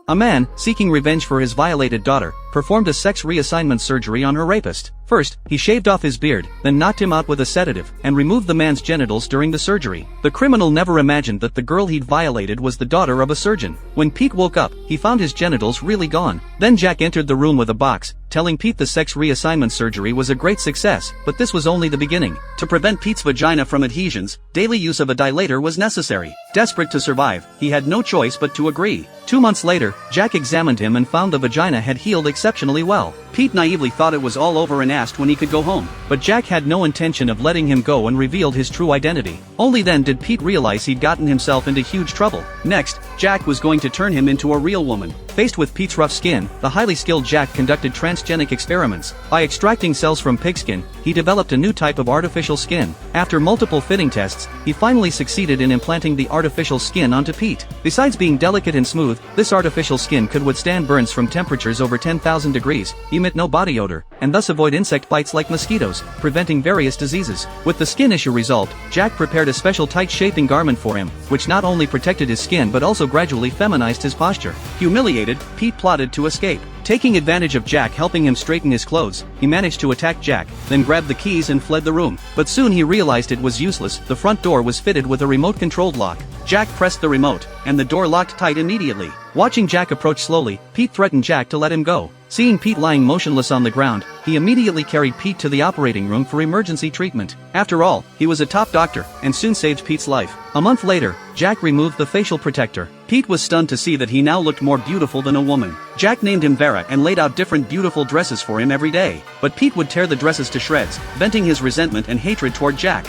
A man, seeking revenge for his violated daughter, performed a sex reassignment surgery on her rapist. First, he shaved off his beard, then knocked him out with a sedative, and removed the man's genitals during the surgery. The criminal never imagined that the girl he'd violated was the daughter of a surgeon. When Pete woke up, he found his genitals really gone. Then Jack entered the room with a box, telling Pete the sex reassignment surgery was a great success, but this was only the beginning. To prevent Pete's vagina from adhesions, daily use of a dilator was necessary. Desperate to survive, he had no choice but to agree. 2 months later, Jack examined him and found the vagina had healed exceptionally well. Pete naively thought it was all over and asked when he could go home. But Jack had no intention of letting him go and revealed his true identity. Only then did Pete realize he'd gotten himself into huge trouble. Next, Jack was going to turn him into a real woman. Faced with Pete's rough skin, the highly skilled Jack conducted transgenic experiments. By extracting cells from pigskin, he developed a new type of artificial skin. After multiple fitting tests, he finally succeeded in implanting the artificial skin onto Pete. Besides being delicate and smooth, this artificial skin could withstand burns from temperatures over 10,000 degrees, emit no body odor, and thus avoid insect bites like mosquitoes, preventing various diseases. With the skin issue resolved, Jack prepared a special tight-shaping garment for him, which not only protected his skin but also gradually feminized his posture. Humiliated, Pete plotted to escape. Taking advantage of Jack helping him straighten his clothes, he managed to attack Jack, then grabbed the keys and fled the room. But soon he realized it was useless. The front door was fitted with a remote-controlled lock. Jack pressed the remote, and the door locked tight immediately. Watching Jack approach slowly, Pete threatened Jack to let him go. Seeing Pete lying motionless on the ground, he immediately carried Pete to the operating room for emergency treatment. After all, he was a top doctor, and soon saved Pete's life. A month later, Jack removed the facial protector. Pete was stunned to see that he now looked more beautiful than a woman. Jack named him Vera and laid out different beautiful dresses for him every day. But Pete would tear the dresses to shreds, venting his resentment and hatred toward Jack.